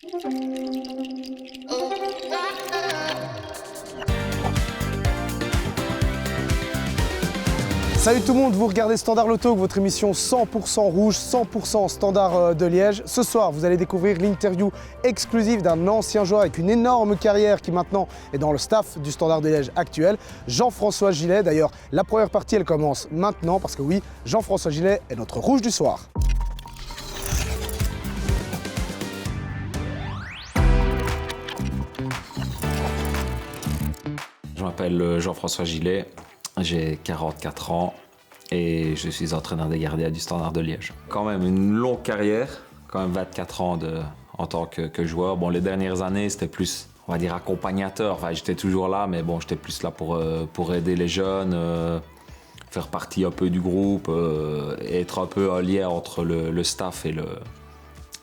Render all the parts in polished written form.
Salut tout le monde, vous regardez Standard Loto, votre émission 100% rouge, 100% Standard de Liège. Ce soir, vous allez découvrir l'interview exclusive d'un ancien joueur avec une énorme carrière qui maintenant est dans le staff du Standard de Liège actuel, Jean-François Gillet. D'ailleurs, la première partie, elle commence maintenant parce que oui, Jean-François Gillet est notre rouge du soir. Je m'appelle Jean-François Gillet, j'ai 44 ans et je suis entraîneur des gardiens du Standard de Liège. Quand même une longue carrière, quand même 24 ans en tant que joueur. Bon, les dernières années, c'était plus, on va dire, accompagnateur. Enfin, j'étais toujours là, mais bon, j'étais plus là pour aider les jeunes, faire partie un peu du groupe, être un peu un lien entre le staff et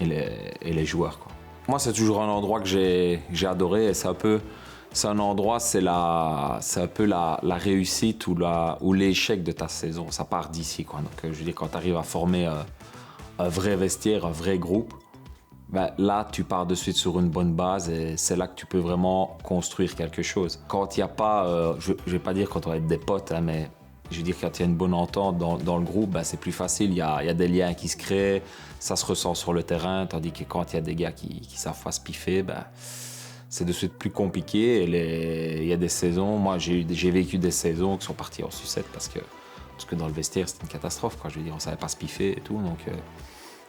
les joueurs, quoi. Moi, c'est toujours un endroit que j'ai adoré et c'est un endroit, c'est un peu la réussite ou l'échec de ta saison. Ça part d'ici, quoi. Donc, je veux dire, quand tu arrives à former un vrai vestiaire, un vrai groupe, ben, là, tu pars de suite sur une bonne base et c'est là que tu peux vraiment construire quelque chose. Quand il n'y a pas, je ne vais pas dire quand on va être des potes, hein, mais je veux dire, quand il y a une bonne entente dans le groupe, ben, c'est plus facile. Il y a des liens qui se créent, ça se ressent sur le terrain, tandis que quand il y a des gars qui savent pas se piffer, ben, c'est de suite plus compliqué. Et il y a des saisons, moi j'ai vécu des saisons qui sont parties en sucette parce que dans le vestiaire c'était une catastrophe, quoi. Je veux dire, on savait pas se piffer et tout.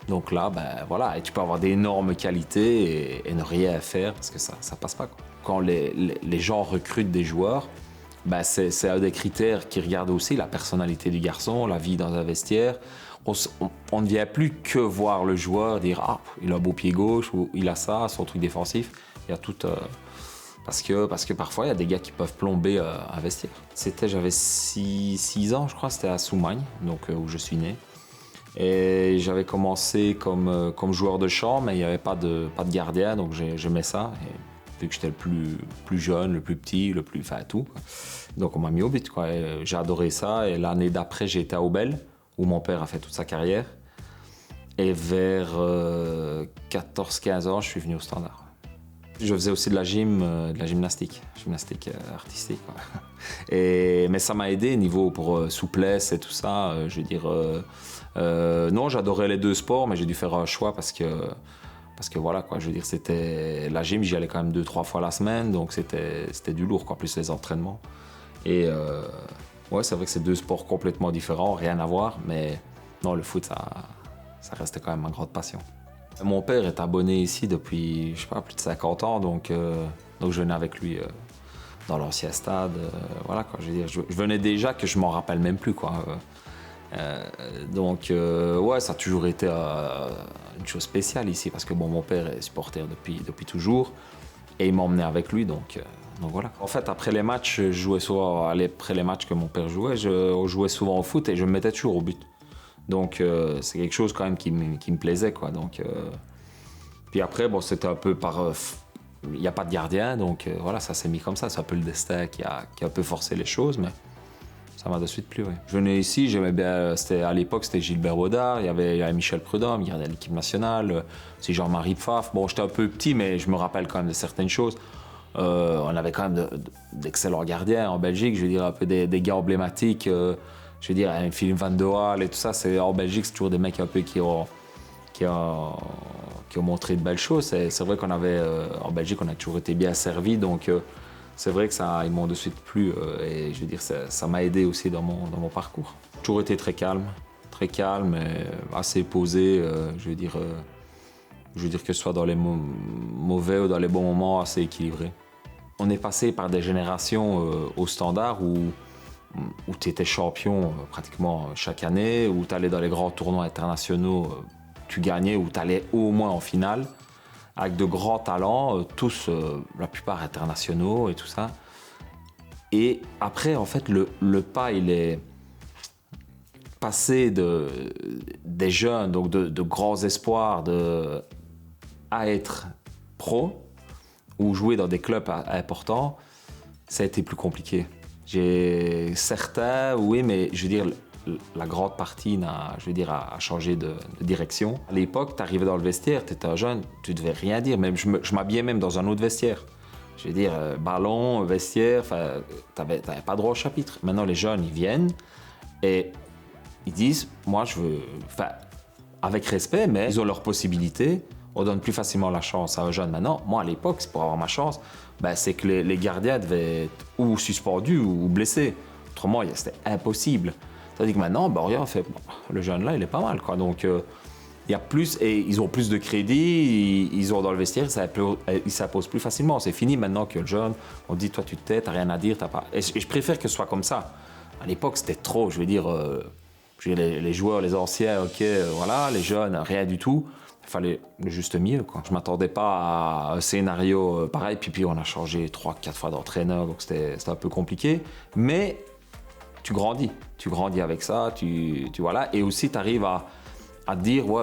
Donc là, ben voilà, et tu peux avoir d'énormes qualités et ne rien faire parce que ça passe pas, quoi. Quand les gens recrutent des joueurs, ben c'est un des critères qu'ils regardent aussi, la personnalité du garçon, la vie dans un vestiaire. On ne vient plus que voir le joueur, dire « Ah, il a un beau pied gauche » ou « Il a ça, son truc défensif ». Il y a tout... parce que parfois, il y a des gars qui peuvent plomber un vestiaire. J'avais 6 ans, je crois, c'était à Soumagne, donc où je suis né. Et j'avais commencé comme joueur de champ, mais il n'y avait pas de gardien, donc j'aimais ça. Et vu que j'étais le plus jeune, le plus petit, enfin tout, quoi. Donc on m'a mis au but, quoi. J'ai adoré ça. Et l'année d'après, j'ai été à Aubel, où mon père a fait toute sa carrière. Et vers 14-15 ans, je suis venu au Standard. Je faisais aussi de la gymnastique artistique, quoi. Mais ça m'a aidé niveau pour souplesse et tout ça. Je veux dire, non, j'adorais les deux sports, mais j'ai dû faire un choix parce que voilà, quoi. Je veux dire, c'était la gym, j'y allais quand même 2-3 fois la semaine, donc c'était du lourd, quoi, plus les entraînements. Et ouais, c'est vrai que c'est deux sports complètement différents, rien à voir, mais non, le foot, ça restait quand même ma grande passion. Mon père est abonné ici depuis, je sais pas, plus de 50 ans, donc je venais avec lui dans l'ancien stade. Voilà, quoi. Je veux dire, je venais déjà que je m'en rappelle même plus, quoi. Ouais, ça a toujours été une chose spéciale ici, parce que bon, mon père est supporter depuis toujours, et il m'emmenait avec lui, donc voilà. En fait, après les matchs, je jouais souvent, après les matchs que mon père jouait, on jouait souvent au foot et je me mettais toujours au but. Donc c'est quelque chose quand même qui me plaisait, quoi. Donc, puis après, bon, c'était un peu par... Il n'y a pas de gardien, donc voilà, ça s'est mis comme ça. C'est un peu le destin qui a un peu forcé les choses, mais ça m'a de suite plu, oui. Je venais ici, j'aimais bien... À l'époque, c'était Gilbert Baudard, il y avait Michel Prudhomme, il gardait l'équipe nationale, c'est Jean-Marie Pfaff. Bon, j'étais un peu petit, mais je me rappelle quand même de certaines choses. On avait quand même d'excellents gardiens en Belgique, je veux dire, un peu des gars emblématiques. Je veux dire, Philippe Van de Waal et tout ça, en Belgique, c'est toujours des mecs un peu qui ont montré de belles choses. C'est vrai qu'en Belgique, on a toujours été bien servis, donc c'est vrai que ils m'ont de suite plu et je veux dire, ça m'a aidé aussi dans mon parcours. J'ai toujours été très calme et assez posé, je veux dire que ce soit dans les mauvais ou dans les bons moments, assez équilibré. On est passé par des générations au Standard où tu étais champion pratiquement chaque année, où tu allais dans les grands tournois internationaux, tu gagnais, où tu allais au moins en finale, avec de grands talents, tous, la plupart internationaux et tout ça. Et après, en fait, le pas, il est passé des jeunes, donc de grands espoirs, à être pro, ou jouer dans des clubs importants, ça a été plus compliqué. J'ai certains, oui, mais je veux dire, la grande partie a changé de direction. À l'époque, tu arrivais dans le vestiaire, tu étais jeune, tu devais rien dire. Même, je m'habillais même dans un autre vestiaire. Je veux dire, ballon, vestiaire, t'avais pas droit au chapitre. Maintenant, les jeunes, ils viennent et ils disent, moi, je veux... avec respect, mais ils ont leurs possibilités. On donne plus facilement la chance à un jeune. Maintenant, moi, à l'époque, c'est pour avoir ma chance, c'est que les gardiens devaient être ou suspendus ou blessés. Autrement, c'était impossible. C'est-à-dire que maintenant, regarde, le jeune là, il est pas mal, quoi. Donc, il y a plus, et ils ont plus de crédit, ils ont dans le vestiaire, ils s'imposent plus facilement. C'est fini maintenant que le jeune, on dit, toi, tu te tais, t'as rien à dire, t'as pas... Et je préfère que ce soit comme ça. À l'époque, c'était trop, je veux dire, les joueurs, les anciens, ok, voilà, les jeunes, rien du tout. Il fallait le juste milieu, quoi. Je ne m'attendais pas à un scénario pareil, puis on a changé 3-4 fois d'entraîneur, donc c'était un peu compliqué. Mais tu grandis avec ça, voilà. Et aussi, tu arrives à te dire, ouais,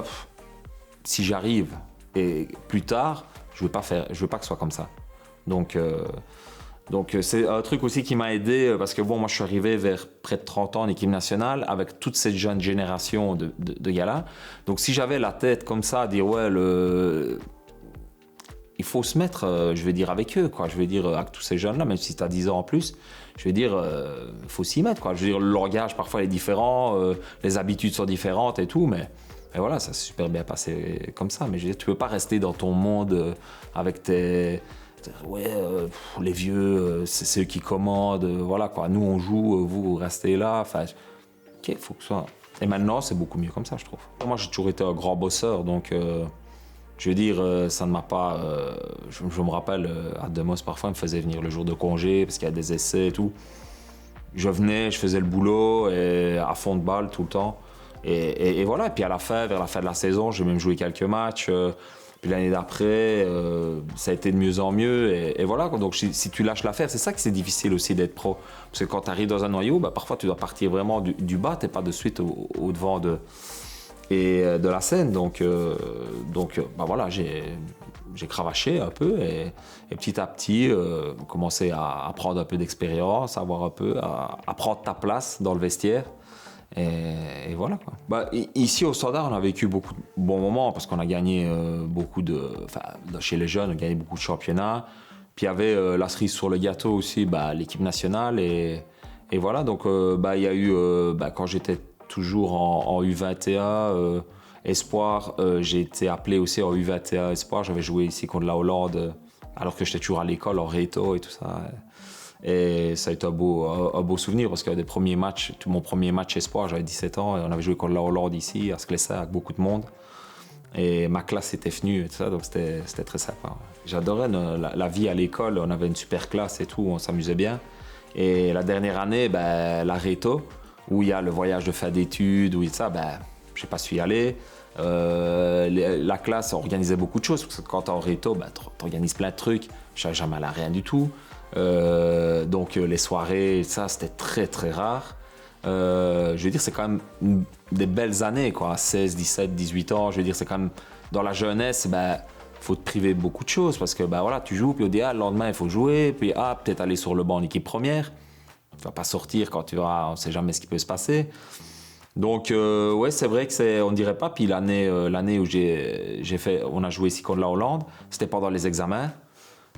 si j'arrive, et plus tard, je veux pas que ce soit comme ça. Donc c'est un truc aussi qui m'a aidé, parce que moi je suis arrivé vers près de 30 ans en équipe nationale avec toute cette jeune génération de gars-là. Donc si j'avais la tête comme ça, à dire ouais, il faut se mettre, je vais dire, avec eux, quoi. Je vais dire, avec tous ces jeunes-là, même si tu as 10 ans en plus, je vais dire, il faut s'y mettre, quoi. Je veux dire, le langage parfois est différent, les habitudes sont différentes et tout, mais voilà, ça s'est super bien passé comme ça. Mais je veux dire, tu peux pas rester dans ton monde avec tes... Ouais, les vieux, c'est eux qui commandent, voilà, quoi. Nous, on joue, vous restez là. Enfin, ok, faut que ce soit... Et maintenant, c'est beaucoup mieux comme ça, je trouve. Moi, j'ai toujours été un grand bosseur, donc... je veux dire, ça ne m'a pas... je me rappelle, à Demos, parfois, il me faisait venir le jour de congé, parce qu'il y a des essais et tout. Je venais, je faisais le boulot, et à fond de balle tout le temps. Et voilà, et puis vers la fin de la saison, j'ai même joué quelques matchs. Puis l'année d'après, ça a été de mieux en mieux. Et voilà, donc si tu lâches l'affaire, c'est ça que c'est difficile aussi d'être pro. Parce que quand tu arrives dans un noyau, parfois tu dois partir vraiment du bas, tu n'es pas de suite au devant de la scène. Donc voilà, j'ai cravaché un peu et petit à petit, commencé à prendre un peu d'expérience, à prendre ta place dans le vestiaire. Et voilà, quoi. Ici au Standard, on a vécu beaucoup de bons moments parce qu'on a gagné chez les jeunes, on a gagné beaucoup de championnats. Puis il y avait la cerise sur le gâteau aussi, l'équipe nationale. Et voilà, donc il y a eu, quand j'étais toujours en U21 Espoir, j'ai été appelé aussi en U21 Espoir. J'avais joué ici contre la Hollande alors que j'étais toujours à l'école en réto et tout ça. Et ça a été un beau souvenir parce que mon premier match espoir, j'avais 17 ans et on avait joué contre la Hollande ici, à Sclessin, avec beaucoup de monde. Et ma classe était venue et tout ça, donc c'était très sympa. J'adorais la vie à l'école, on avait une super classe et tout, on s'amusait bien. Et la dernière année, la réto, où il y a le voyage de fin d'études, où ça, je n'ai pas su y aller. La classe organisait beaucoup de choses, parce que quand tu es en réto, tu organises plein de trucs. Je n'avais jamais allé à rien du tout. Donc les soirées, ça c'était très très rare. Je veux dire, c'est quand même des belles années, quoi, 16, 17, 18 ans. Je veux dire, c'est quand même dans la jeunesse, faut te priver de beaucoup de choses parce que voilà, tu joues, puis le lendemain il faut jouer, puis peut-être aller sur le banc en équipe première. Tu vas pas sortir quand tu vas, on sait jamais ce qui peut se passer. Donc ouais, c'est vrai que on dirait pas. Puis l'année où on a joué ici contre la Hollande, c'était pendant les examens.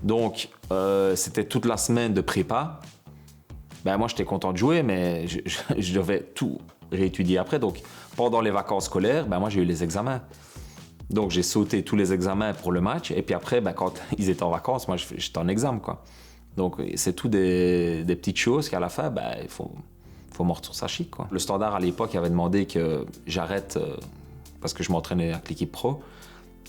Donc, c'était toute la semaine de prépa. Moi, j'étais content de jouer, mais je devais tout réétudier après. Donc, pendant les vacances scolaires, moi, j'ai eu les examens. Donc, j'ai sauté tous les examens pour le match. Et puis après, quand ils étaient en vacances, moi, j'étais en examen, quoi. Donc, c'est tout des petites choses qu'à la fin, il faut mordre sur sa chic, quoi. Le Standard, à l'époque, avait demandé que j'arrête parce que je m'entraînais avec l'équipe pro.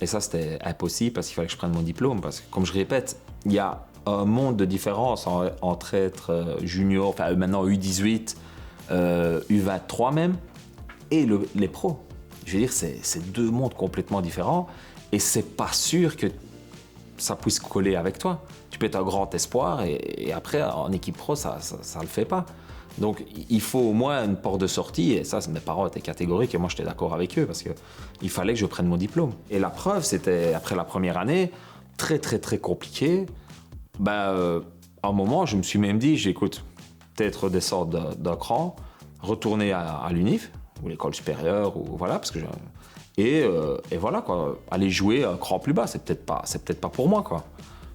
Et ça, c'était impossible parce qu'il fallait que je prenne mon diplôme. Parce que, comme je répète, il y a un monde de différence entre être junior, maintenant U18, U23 même, et les pros. Je veux dire, c'est deux mondes complètement différents. Et c'est pas sûr que ça puisse coller avec toi. Tu peux être un grand espoir et après, en équipe pro, ça le fait pas. Donc, il faut au moins une porte de sortie. Et ça, mes parents étaient catégoriques et moi, j'étais d'accord avec eux parce qu'il fallait que je prenne mon diplôme. Et la preuve, c'était après la première année, très, très, très compliqué. À un moment, je me suis même dit, j'écoute, peut-être redescendre d'un cran, retourner à l'UNIF, ou l'école supérieure, ou voilà, parce que et voilà, quoi. Aller jouer un cran plus bas, c'est peut-être pas pour moi, quoi.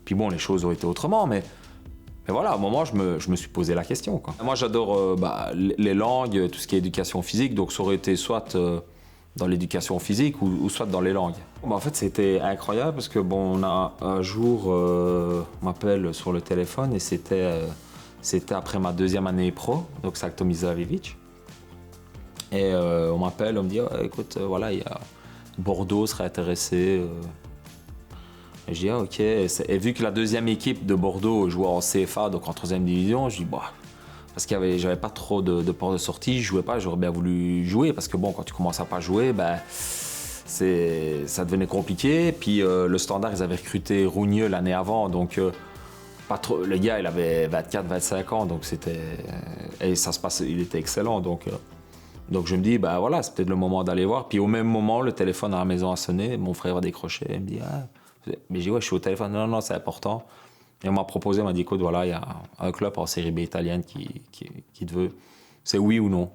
Puis bon, les choses ont été autrement, mais voilà, à un moment, je me suis posé la question, quoi. Moi, j'adore les langues, tout ce qui est éducation physique, donc ça aurait été soit dans l'éducation physique ou soit dans les langues. En fait, c'était incroyable parce que bon, on a un jour, on m'appelle sur le téléphone et c'était après ma 2e année pro, donc c'est avec Tomislavic. Et on m'appelle, on me dit oh, écoute, voilà, il y a Bordeaux serait intéressé. Et je dis ah, ok. Et vu que la 2e équipe de Bordeaux jouait en CFA, donc en 3e division, je dis bah. Parce que j'avais pas trop de portes de sortie, je jouais pas, j'aurais bien voulu jouer parce que bon, quand tu commences à pas jouer, ben ça devenait compliqué. Puis le Standard, ils avaient recruté Rougneux l'année avant, donc pas trop. Le gars, il avait 24-25 ans, donc et ça se passe, il était excellent, donc je me dis bah voilà, c'est peut-être le moment d'aller voir. Puis au même moment, le téléphone à la maison a sonné, mon frère a décroché, il me dit ah. Mais je dis ouais, je suis au téléphone, non, c'est important. Et on m'a proposé, on m'a dit écoute, voilà, il y a un club en série B italienne qui te veut. C'est oui ou non.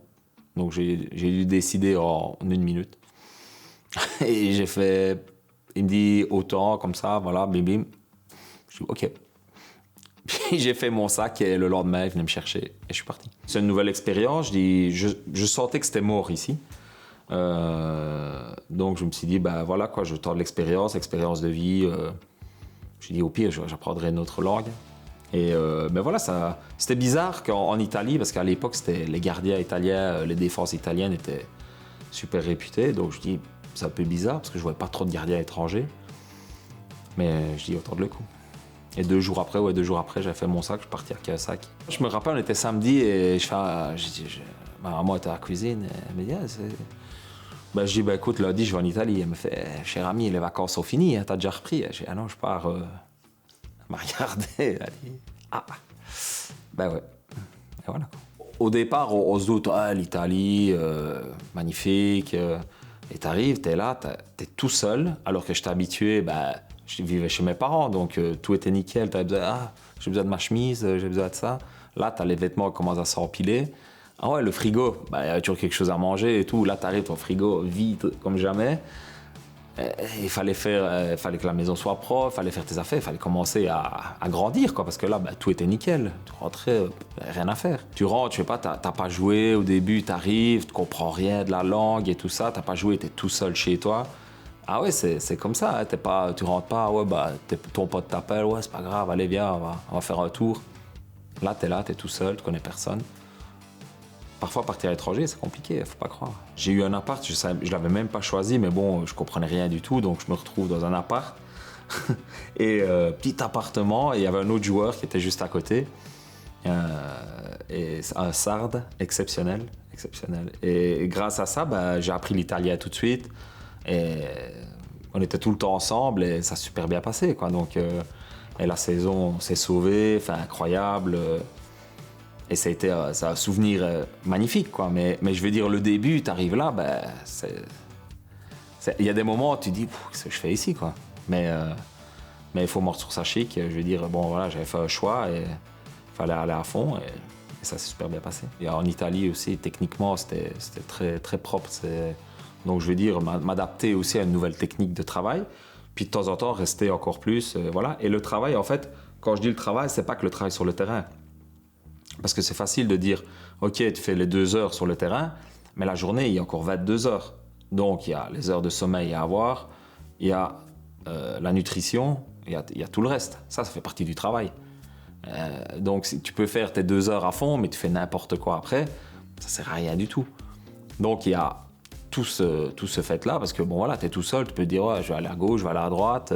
Donc j'ai dû décider en 1 minute. Et j'ai fait, il me dit autant, comme ça, voilà, bim bim. Je dis ok. Puis j'ai fait mon sac et le lendemain, il venait me chercher et je suis parti. C'est une nouvelle expérience, je sentais que c'était mort ici. Donc je me suis dit, bah voilà quoi, je tente l'expérience de vie. Je dis au pire, j'apprendrai une autre langue. Et ben voilà, c'était bizarre qu'en Italie, parce qu'à l'époque, les gardiens italiens, les défenses italiennes étaient super réputées. Donc je dis, c'est un peu bizarre parce que je voyais pas trop de gardiens étrangers. Mais je dis, autant de le coup. Et 2 jours après, j'avais fait mon sac, je suis parti avec un sac. Je me rappelle, on était samedi et ma maman était à la cuisine. Et elle me dit, je dis, écoute, lundi, je vais en Italie. Elle me fait, cher ami, les vacances sont finies, hein, t'as déjà repris? Je dis, ah non, je pars. Elle m'a regardé, elle a dit, ah, ben ouais. Et voilà. Au départ, on se doute, l'Italie, magnifique. Et t'arrives, t'es là, t'es tout seul, alors que j'étais habitué, je vivais chez mes parents, donc tout était nickel. T'avais besoin, j'ai besoin de ma chemise, j'ai besoin de ça. Là, t'as les vêtements qui commencent à s'empiler. Ah ouais, le frigo, il y a toujours quelque chose à manger et tout. Là, t'arrives, ton frigo vide comme jamais. Il fallait que la maison soit propre, il fallait faire tes affaires, il fallait commencer à grandir, quoi, parce que là, tout était nickel. Tu rentrais, rien à faire. Tu rentres, tu sais pas, t'as pas joué au début, t'arrives, tu comprends rien de la langue et tout ça, t'as pas joué, t'es tout seul chez toi. Ah ouais, c'est comme ça, hein, tu rentres pas, ouais, ton pote t'appelle, ouais, c'est pas grave, allez, viens, on va faire un tour. Là, t'es tout seul, tu connais personne. Parfois, partir à l'étranger, c'est compliqué, faut pas croire. J'ai eu un appart, je l'avais même pas choisi, mais bon, je comprenais rien du tout, donc je me retrouve dans un appart. Et petit appartement, et il y avait un autre joueur qui était juste à côté. Et un sarde exceptionnel. Et grâce à ça, j'ai appris l'italien tout de suite. Et on était tout le temps ensemble et ça s'est super bien passé, quoi. Donc, et la saison s'est sauvée, incroyable. Et ça a été un souvenir magnifique, quoi. Mais je veux dire, le début, tu arrives là, il y a des moments où tu dis, qu'est-ce que je fais ici, quoi. Mais il faut mordre sur sa chic. Je veux dire, bon, voilà, j'avais fait un choix et il fallait aller à fond. Et ça s'est super bien passé. Et en Italie aussi, techniquement, c'était très, très propre. Donc, je veux dire, m'adapter aussi à une nouvelle technique de travail. Puis, de temps en temps, rester encore plus, voilà. Et le travail, en fait, quand je dis le travail, c'est pas que le travail sur le terrain. Parce que c'est facile de dire, OK, tu fais les 2 heures sur le terrain, mais la journée, il y a encore 22 heures. Donc, il y a les heures de sommeil à avoir, il y a la nutrition, il y a tout le reste. Ça fait partie du travail. Donc, si tu peux faire tes 2 heures à fond, mais tu fais n'importe quoi après, ça sert à rien du tout. Donc, il y a tout ce fait-là, parce que bon, voilà, tu es tout seul, tu peux te dire, ouais, je vais aller à gauche, je vais aller à droite,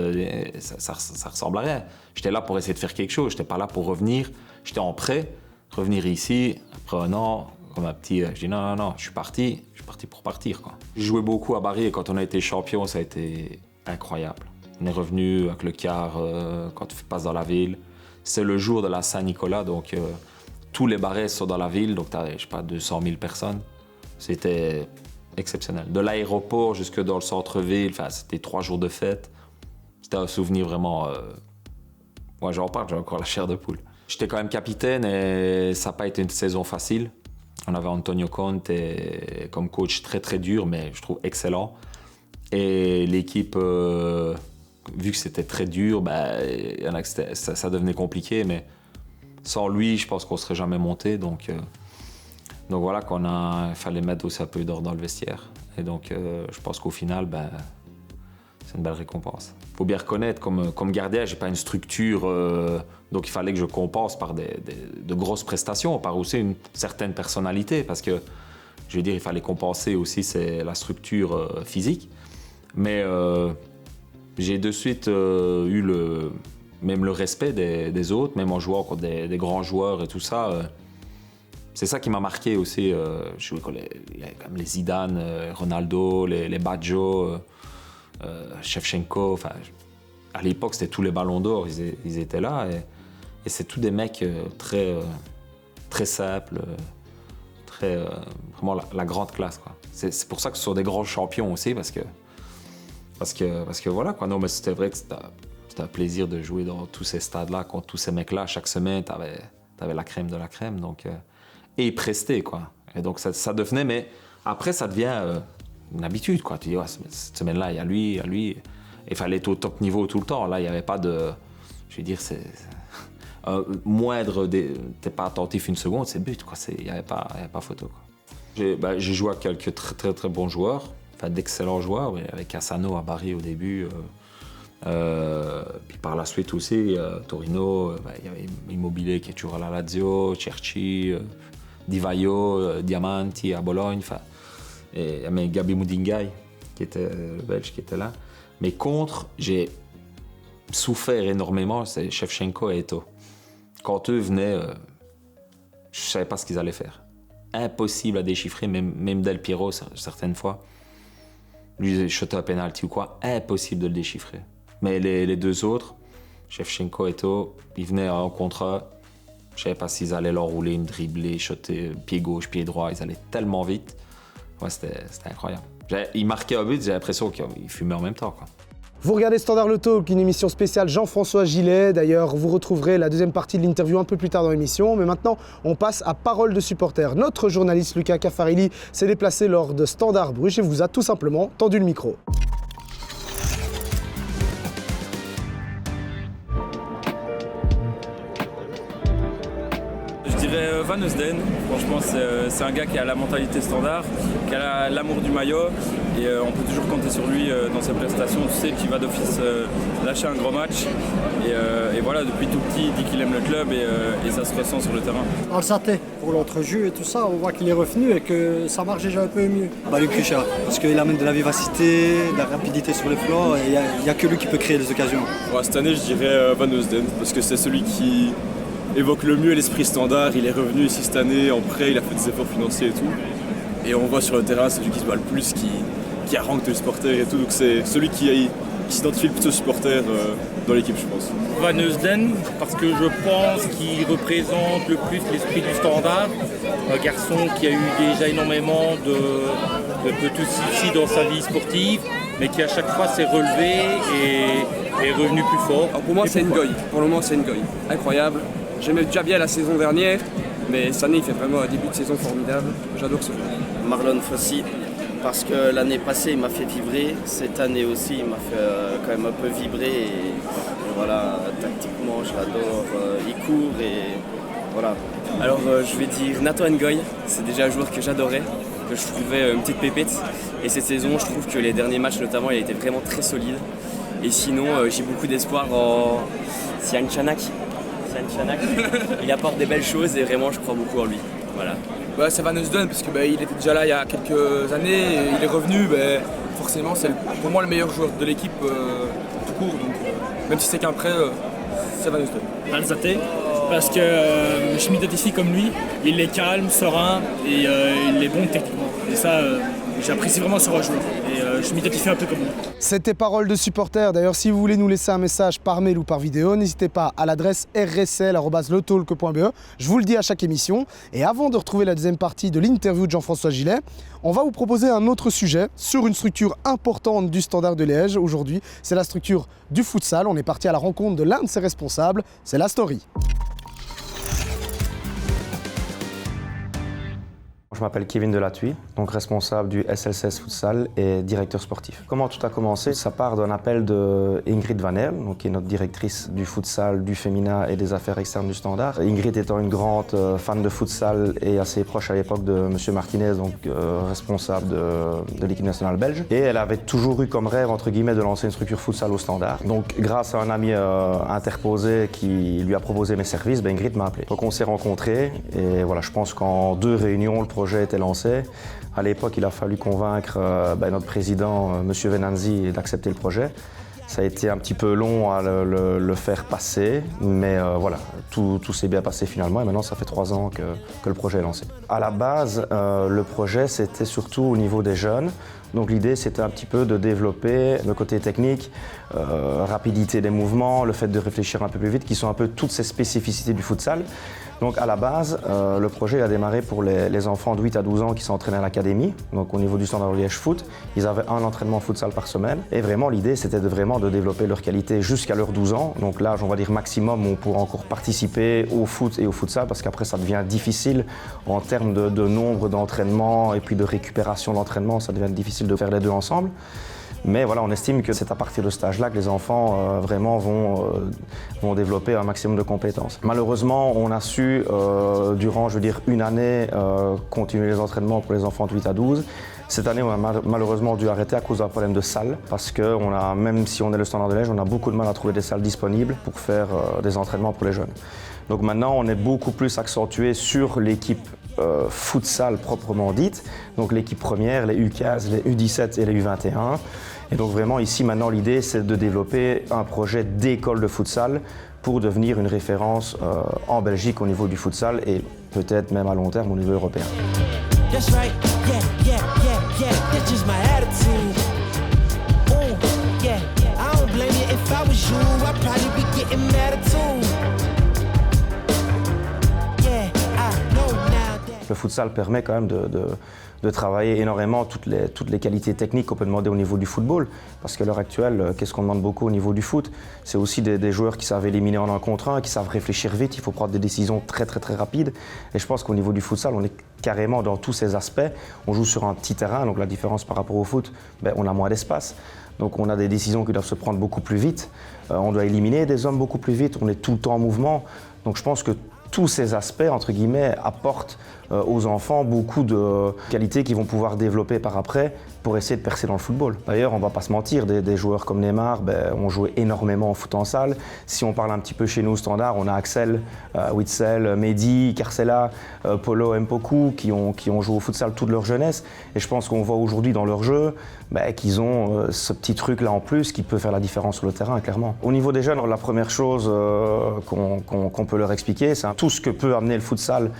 ça ressemble à rien. J'étais là pour essayer de faire quelque chose, j'étais pas là pour revenir, j'étais en prêt. Revenir ici, après un an, comme un petit, je dis non, je suis parti pour partir, quoi. J'ai joué beaucoup à Bari et quand on a été champion, ça a été incroyable. On est revenu avec le car quand tu passes dans la ville. C'est le jour de la Saint-Nicolas, donc tous les barets sont dans la ville, donc tu as, 200 000 personnes. C'était exceptionnel. De l'aéroport jusque dans le centre-ville, c'était 3 jours de fête. C'était un souvenir vraiment... Moi, j'en parle, j'ai encore la chair de poule. J'étais quand même capitaine et ça n'a pas été une saison facile. On avait Antonio Conte comme coach très très dur, mais je trouve excellent. Et l'équipe, vu que c'était très dur, il y en a que ça devenait compliqué, mais sans lui, je pense qu'on ne serait jamais monté. Donc voilà, il fallait mettre aussi un peu d'ordre dans le vestiaire. Et donc je pense qu'au final, c'est une belle récompense. Il faut bien reconnaître, comme gardien, je n'ai pas une structure, donc il fallait que je compense par de grosses prestations, par aussi une certaine personnalité, parce que, je veux dire, il fallait compenser aussi la structure physique. Mais j'ai de suite eu même le respect des autres, même en jouant contre des grands joueurs et tout ça. C'est ça qui m'a marqué aussi. Il y a quand même les Zidane, Ronaldo, les Baggio, Shevchenko. À l'époque, c'était tous les ballons d'or, ils étaient là. Et c'est tous des mecs très, très simples, vraiment la grande classe, quoi. C'est pour ça que ce sont des grands champions aussi, parce que voilà, quoi. Non, mais c'était vrai que c'était un plaisir de jouer dans tous ces stades-là, contre tous ces mecs-là. Chaque semaine, t'avais la crème de la crème. Donc, et ils prestaient, quoi. Et donc ça devenait, mais après, ça devient une habitude, quoi. Tu dis, ouais, cette semaine-là, il y a lui. Il fallait être au top niveau tout le temps. Là, il n'y avait pas de... Je veux dire, moindre... T'es pas attentif une seconde, c'est but, quoi. Il n'y avait pas photo, quoi. J'ai joué à quelques très, très, très bons joueurs. D'excellents joueurs, avec Cassano à Bari au début. Puis par la suite aussi, Torino, il y avait Immobile qui est toujours à la Lazio, Cerci, Di Vaio, Diamanti à Bologne. Et Gabi Moudingai, qui était le Belge, qui était là. Mais contre, j'ai souffert énormément, c'est Shevchenko et Eto'o. Quand eux venaient, je ne savais pas ce qu'ils allaient faire. Impossible à déchiffrer, même Del Piero, certaines fois. Lui, il shotait un penalty ou quoi, impossible de le déchiffrer. Mais les deux autres, Shevchenko et Eto'o, ils venaient en contre. Je ne savais pas s'ils allaient leur rouler une dribblée, shotter pied gauche, pied droit. Ils allaient tellement vite. Ouais, c'était incroyable. Ils marquaient un but, j'ai l'impression qu'ils fumaient en même temps, quoi. Vous regardez Standard Le Talk, une émission spéciale Jean-François Gillet. D'ailleurs, vous retrouverez la deuxième partie de l'interview un peu plus tard dans l'émission. Mais maintenant, on passe à Parole de supporter. Notre journaliste Lucas Caffarilli s'est déplacé lors de Standard Bruges et vous a tout simplement tendu le micro. Je dirais Van Eusden. Franchement, c'est un gars qui a la mentalité Standard, qui a l'amour du maillot. Et on peut toujours compter sur lui dans ses prestations. Tu sais qu'il va d'office lâcher un gros match. Et voilà, depuis tout petit, il dit qu'il aime le club et ça se ressent sur le terrain. Alsaté, pour l'entrejeu et tout ça, on voit qu'il est revenu et que ça marche déjà un peu mieux. Luc Richard, parce qu'il amène de la vivacité, de la rapidité sur les flancs et il n'y a que lui qui peut créer des occasions. Ouais, cette année, je dirais Van Eusden, parce que c'est celui qui évoque le mieux l'esprit Standard. Il est revenu ici cette année en prêt, il a fait des efforts financiers et tout. Et on voit sur le terrain, c'est celui qui se bat le plus, qui arranque tous les supporters et tout. Donc c'est celui qui s'identifie le plus aux supporters dans l'équipe, je pense. Van Eusden, parce que je pense qu'il représente le plus l'esprit du Standard. Un garçon qui a eu déjà énormément de petits soucis dans sa vie sportive, mais qui à chaque fois s'est relevé et est revenu plus fort. Alors pour moi, c'est Ngoy. Pour le moment, c'est Ngoy. Incroyable. J'aimais déjà bien la saison dernière, mais cette année, il fait vraiment un début de saison formidable. J'adore ce joueur. Marlon Fossey, parce que l'année passée, il m'a fait vibrer. Cette année aussi, il m'a fait quand même un peu vibrer. Et voilà, tactiquement, je l'adore. Il court et voilà. Alors, je vais dire Nathan Ngoy. C'est déjà un joueur que j'adorais, que je trouvais une petite pépite. Et cette saison, je trouve que les derniers matchs, notamment, il a été vraiment très solide. Et sinon, j'ai beaucoup d'espoir en Sian Chanak. Il apporte des belles choses et vraiment, je crois beaucoup en lui. Voilà. C'est Van Eusden, parce qu'il était déjà là il y a quelques années, et il est revenu, forcément c'est pour moi le meilleur joueur de l'équipe tout court, donc même si c'est qu'un prêt, c'est Van Eusden. Alsaté, parce que je m'identifie comme lui, il est calme, serein et il est bon techniquement. Et ça, j'apprécie vraiment ce joueur et je m'identifie un peu comme lui. C'était Parole de supporter. D'ailleurs, si vous voulez nous laisser un message par mail ou par vidéo, n'hésitez pas à l'adresse rsl@letalk.be. Je vous le dis à chaque émission. Et avant de retrouver la deuxième partie de l'interview de Jean-François Gillet, on va vous proposer un autre sujet sur une structure importante du Standard de Liège. Aujourd'hui, c'est la structure du futsal. On est parti à la rencontre de l'un de ses responsables. C'est la story. je m'appelle Kevin Delatuy, donc responsable du SLCS Futsal et directeur sportif. Comment tout a commencé? Ça part d'un appel de Ingrid Van Herl, donc qui est notre directrice du futsal, du féminin et des affaires externes du Standard. Ingrid étant une grande fan de futsal et assez proche à l'époque de M. Martinez, donc responsable de l'équipe nationale belge. Et elle avait toujours eu comme rêve, entre guillemets, de lancer une structure futsal au Standard. Donc grâce à un ami interposé qui lui a proposé mes services, Ingrid m'a appelé. Donc on s'est rencontrés et voilà, je pense qu'en 2 réunions, le projet était lancé. À l'époque, il a fallu convaincre notre président, M. Venanzi, d'accepter le projet. Ça a été un petit peu long à le faire passer, mais voilà, tout s'est bien passé finalement et maintenant ça fait 3 ans que le projet est lancé. À la base, le projet c'était surtout au niveau des jeunes. Donc l'idée c'était un petit peu de développer le côté technique, rapidité des mouvements, le fait de réfléchir un peu plus vite, qui sont un peu toutes ces spécificités du futsal. Donc à la base, le projet a démarré pour les enfants de 8 à 12 ans qui s'entraînaient à l'académie. Donc au niveau du Standard de Liège Foot, ils avaient un entraînement futsal par semaine. Et vraiment l'idée c'était de développer leur qualité jusqu'à leurs 12 ans. Donc l'âge on va dire maximum où on pourra encore participer au foot et au futsal parce qu'après ça devient difficile en termes de nombre d'entraînements et puis de récupération d'entraînement, ça devient difficile de faire les deux ensemble. Mais voilà, on estime que c'est à partir de cet âge-là que les enfants vraiment vont développer un maximum de compétences. Malheureusement, on a su, durant, je veux dire, une année, continuer les entraînements pour les enfants de 8 à 12. Cette année, on a malheureusement dû arrêter à cause d'un problème de salle, parce que même si on est le Standard de Liège, on a beaucoup de mal à trouver des salles disponibles pour faire des entraînements pour les jeunes. Donc maintenant, on est beaucoup plus accentué sur l'équipe futsal proprement dite, donc l'équipe première, les U15, les U17 et les U21. Et donc vraiment ici maintenant l'idée c'est de développer un projet d'école de futsal pour devenir une référence en Belgique au niveau du futsal et peut-être même à long terme au niveau européen. Le futsal permet quand même de travailler énormément toutes les qualités techniques qu'on peut demander au niveau du football. Parce qu'à l'heure actuelle, qu'est-ce qu'on demande beaucoup au niveau du foot? C'est aussi des joueurs qui savent éliminer en 1 contre 1, qui savent réfléchir vite, il faut prendre des décisions très rapides. Et je pense qu'au niveau du futsal, on est carrément dans tous ces aspects. On joue sur un petit terrain, donc la différence par rapport au foot, on a moins d'espace. Donc on a des décisions qui doivent se prendre beaucoup plus vite. On doit éliminer des hommes beaucoup plus vite, on est tout le temps en mouvement. Donc je pense que tous ces aspects, entre guillemets, apportent aux enfants beaucoup de qualités qu'ils vont pouvoir développer par après pour essayer de percer dans le football. D'ailleurs, on ne va pas se mentir, des joueurs comme Neymar ont joué énormément en foot en salle. Si on parle un petit peu chez nous au Standard, on a Axel, Witzel, Mehdi, Carcela, Polo, Mpoku qui ont joué au futsal toute leur jeunesse. Et je pense qu'on voit aujourd'hui dans leur jeu qu'ils ont ce petit truc-là en plus qui peut faire la différence sur le terrain, clairement. Au niveau des jeunes, la première chose qu'on peut leur expliquer, c'est tout ce que peut amener le futsal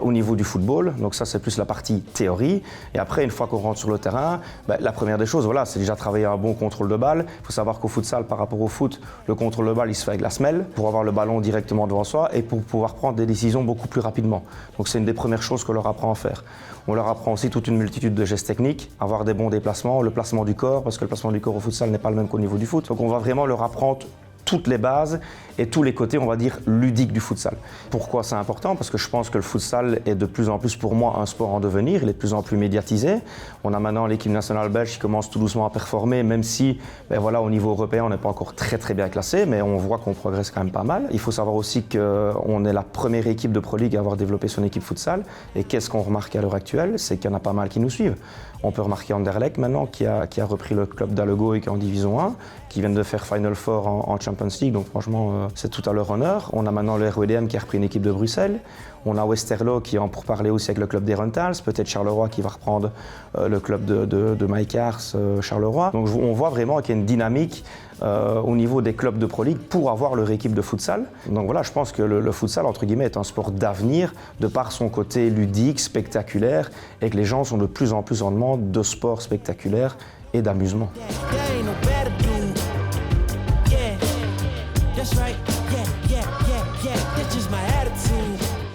au niveau du football. Donc ça, c'est plus la partie théorie. Et après, une fois qu'on rentre sur le terrain, la première des choses, voilà, c'est déjà travailler un bon contrôle de balle. Il faut savoir qu'au futsal, par rapport au foot, le contrôle de balle, il se fait avec la semelle pour avoir le ballon directement devant soi et pour pouvoir prendre des décisions beaucoup plus rapidement. Donc c'est une des premières choses qu'on leur apprend à faire. On leur apprend aussi toute une multitude de gestes techniques, avoir des bons déplacements, le placement du corps, parce que le placement du corps au futsal n'est pas le même qu'au niveau du foot. Donc on va vraiment leur apprendre toutes les bases et tous les côtés, on va dire, ludiques du futsal. Pourquoi c'est important? Parce que je pense que le futsal est de plus en plus pour moi un sport en devenir, il est de plus en plus médiatisé. On a maintenant l'équipe nationale belge qui commence tout doucement à performer, même si voilà, au niveau européen on n'est pas encore très bien classé, mais on voit qu'on progresse quand même pas mal. Il faut savoir aussi qu'on est la première équipe de Pro League à avoir développé son équipe futsal. Et qu'est-ce qu'on remarque à l'heure actuelle? C'est qu'il y en a pas mal qui nous suivent. On peut remarquer Anderlecht maintenant qui a repris le club d'Allego et qui est en Division 1, qui viennent de faire Final Four en Champions League, donc franchement c'est tout à leur honneur. On a maintenant le RWDM qui a repris une équipe de Bruxelles. On a Westerlo qui est en pourparlers aussi avec le club des Rentals, peut-être Charleroi qui va reprendre le club de Mike Ars, Charleroi. Donc on voit vraiment qu'il y a une dynamique au niveau des clubs de Pro League pour avoir leur équipe de futsal. Donc voilà, je pense que le futsal, entre guillemets, est un sport d'avenir de par son côté ludique, spectaculaire, et que les gens sont de plus en plus en demande de sport spectaculaire et d'amusement.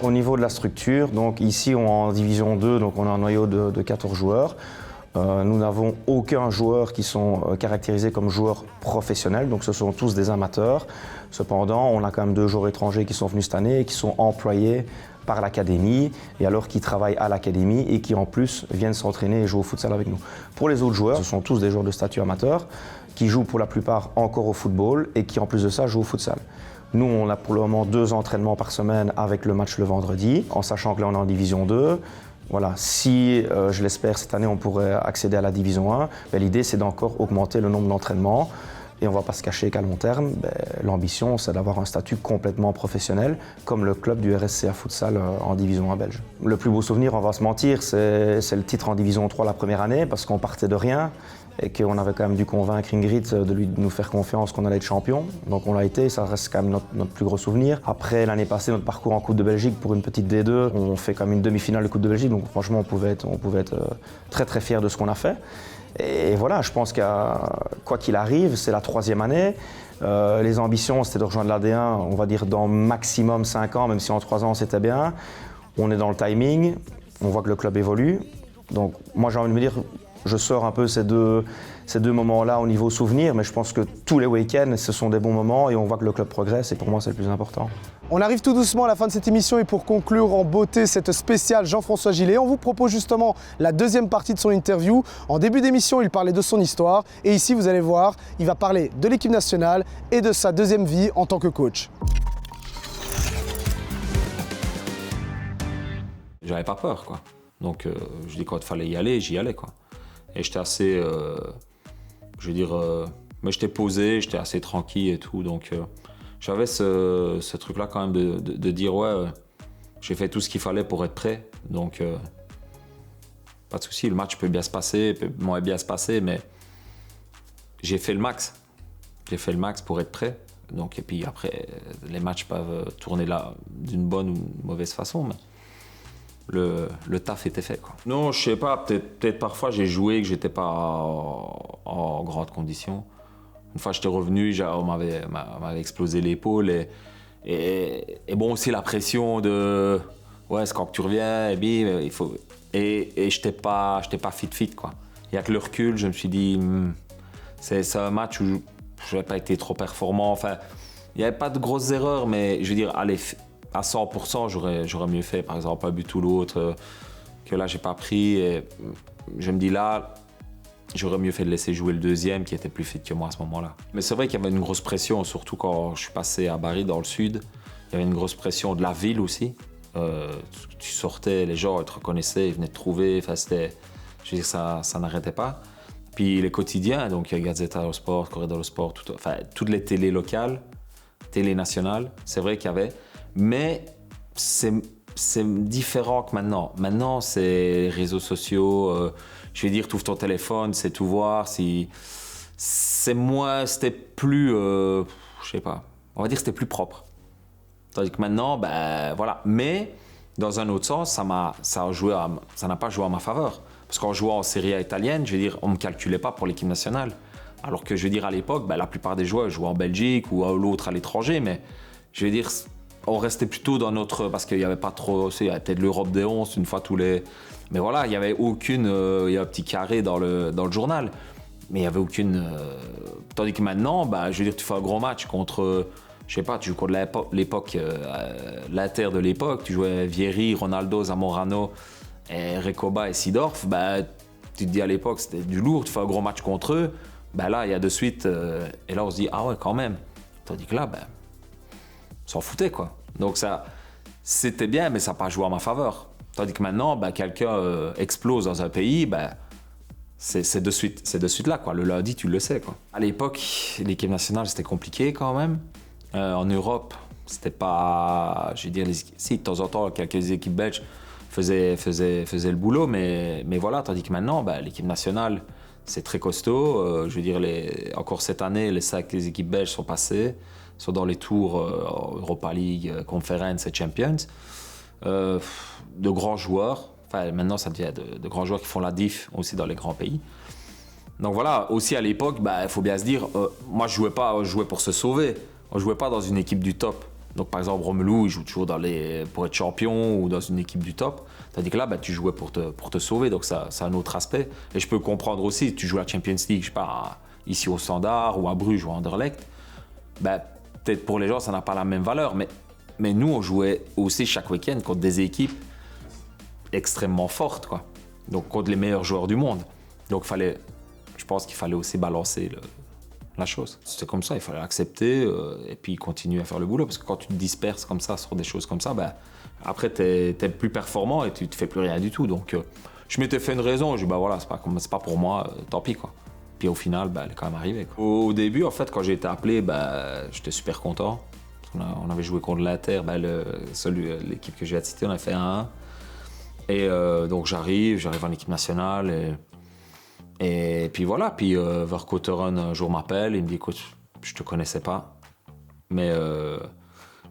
Au niveau de la structure, donc ici on est en division 2, donc on a un noyau de 14 joueurs. Nous n'avons aucun joueur qui sont caractérisés comme joueurs professionnels, donc ce sont tous des amateurs. Cependant, on a quand même 2 joueurs étrangers qui sont venus cette année et qui sont employés par l'académie et alors qui travaillent à l'académie et qui en plus viennent s'entraîner et jouer au futsal avec nous. Pour les autres joueurs, ce sont tous des joueurs de statut amateur qui jouent pour la plupart encore au football et qui en plus de ça jouent au futsal. Nous, on a pour le moment 2 entraînements par semaine avec le match le vendredi, en sachant que là on est en division 2. Voilà, si, je l'espère, cette année on pourrait accéder à la division 1, l'idée c'est d'encore augmenter le nombre d'entraînements. Et on ne va pas se cacher qu'à long terme, l'ambition c'est d'avoir un statut complètement professionnel, comme le club du RSCA Futsal en division 1 belge. Le plus beau souvenir, on va se mentir, c'est le titre en division 3 la première année, parce qu'on partait de rien et qu'on avait quand même dû convaincre Ingrid de nous faire confiance qu'on allait être champion. Donc on l'a été, ça reste quand même notre plus gros souvenir. Après l'année passée, notre parcours en Coupe de Belgique pour une petite D2, on fait quand même une demi-finale de Coupe de Belgique, donc franchement on pouvait être très très fiers de ce qu'on a fait. Et voilà, je pense qu'à quoi qu'il arrive, c'est la 3e année. Les ambitions, c'était de rejoindre l'AD1, on va dire dans maximum 5 ans, même si en 3 ans c'était bien. On est dans le timing, on voit que le club évolue. Donc moi j'ai envie de me dire, je sors un peu ces deux moments-là au niveau souvenir, mais je pense que tous les week-ends, ce sont des bons moments et on voit que le club progresse et pour moi c'est le plus important. On arrive tout doucement à la fin de cette émission et pour conclure en beauté cette spéciale Jean-François Gillet, on vous propose justement la 2e partie de son interview. En début d'émission, il parlait de son histoire et ici vous allez voir, il va parler de l'équipe nationale et de sa 2e vie en tant que coach. J'avais pas peur, quoi. Donc je dis quand il fallait y aller, j'y allais, quoi. Et j'étais assez, mais j'étais posé, j'étais assez tranquille et tout, donc j'avais ce truc-là quand même de dire ouais, j'ai fait tout ce qu'il fallait pour être prêt, donc pas de souci, le match peut bien se passer, peut moins bien se passer, mais j'ai fait le max pour être prêt, donc et puis après les matchs peuvent tourner là d'une bonne ou d'une mauvaise façon, mais le taf était fait, quoi. Non, je sais pas, peut-être parfois j'ai joué que j'étais pas en grande condition. Une fois j'étais revenu, on m'avait explosé l'épaule et bon aussi la pression de ouais, c'est quand tu reviens et bim, il faut et j'étais pas fit, quoi. Il y a que le recul, je me suis dit c'est un match où je n'avais pas été trop performant, enfin il n'y avait pas de grosses erreurs, mais je veux dire allez, à 100%, j'aurais mieux fait, par exemple, un but ou l'autre, que là, j'ai pas pris. Et je me dis là, j'aurais mieux fait de laisser jouer le 2e, qui était plus fit que moi à ce moment-là. Mais c'est vrai qu'il y avait une grosse pression, surtout quand je suis passé à Bari, dans le sud. Il y avait une grosse pression de la ville aussi. Tu sortais, les gens te reconnaissaient, ils venaient te trouver. Enfin, je veux dire, ça n'arrêtait pas. Puis les quotidiens, donc Gazzetta dello Sport, Corriere dello Sport, toutes les télés locales, télé nationales, c'est vrai qu'il y avait. Mais c'est différent que maintenant. Maintenant, c'est les réseaux sociaux. Je veux dire, tu ouvres ton téléphone, c'est tout voir. C'était plus, je sais pas, on va dire que c'était plus propre. Tandis que maintenant, ben voilà. Mais dans un autre sens, ça n'a pas joué à ma faveur. Parce qu'en jouant en Serie A italienne, je veux dire, on me calculait pas pour l'équipe nationale. Alors que je veux dire, à l'époque, ben, la plupart des joueurs jouaient en Belgique ou l'autre à l'étranger. Mais je veux dire, on restait plutôt dans notre... Parce qu'il n'y avait pas trop... Il y avait peut-être l'Europe des 11, une fois tous les... Mais voilà, il n'y avait aucune... il y a un petit carré dans le journal. Mais il n'y avait aucune... Tandis que maintenant, bah, je veux dire, tu fais un gros match contre... Je sais pas, tu joues contre l'époque... l'Inter de l'époque. Tu jouais Vieri, Ronaldo, Zamorano, Recoba et Seedorf. Bah, tu te dis à l'époque, c'était du lourd. Tu fais un gros match contre eux. Bah, là, il y a de suite... et là, on se dit, ah ouais, quand même. Tandis que là, bah, on s'en foutait, quoi. Donc ça, c'était bien, mais ça n'a pas joué en ma faveur. Tandis que maintenant, bah, quelqu'un explose dans un pays, bah, c'est de suite là, quoi. Le lundi, tu le sais, quoi. À l'époque, l'équipe nationale, c'était compliqué quand même. En Europe, c'était pas... Je veux dire, si, de temps en temps, quelques équipes belges faisaient le boulot, mais voilà. Tandis que maintenant, bah, l'équipe nationale, c'est très costaud. Je veux dire, encore cette année, les équipes belges sont passées. Sont dans les tours Europa League, Conference et Champions. De grands joueurs, enfin maintenant ça devient de grands joueurs qui font la diff aussi dans les grands pays. Donc voilà, aussi à l'époque, il faut bien se dire, moi je jouais pour se sauver, on jouait pas dans une équipe du top. Donc par exemple Romelu, il joue toujours pour être champion ou dans une équipe du top. Tandis que là, tu jouais pour te sauver, donc ça, c'est un autre aspect. Et je peux comprendre aussi, tu joues à la Champions League, je sais pas, ici au Standard ou à Bruges ou à Anderlecht, peut-être pour les gens, ça n'a pas la même valeur, mais Mais nous, on jouait aussi chaque week-end contre des équipes extrêmement fortes, quoi. Donc contre les meilleurs joueurs du monde. Donc je pense qu'il fallait aussi balancer la chose. C'était comme ça, il fallait accepter et puis continuer à faire le boulot. Parce que quand tu te disperses comme ça sur des choses comme ça, ben, après t'es plus performant et tu te fais plus rien du tout. Donc je m'étais fait une raison, je dis bah voilà, c'est pas pour moi, tant pis quoi. Puis au final, ben, elle est quand même arrivée, quoi. Au début, en fait, quand j'ai été appelé, ben, j'étais super content. On avait joué contre l'Inter, ben, l'équipe que j'ai citée, on a fait 1-1. Et donc j'arrive en équipe nationale et puis voilà. Puis Vercouteren un jour m'appelle, il me dit écoute, je te connaissais pas, mais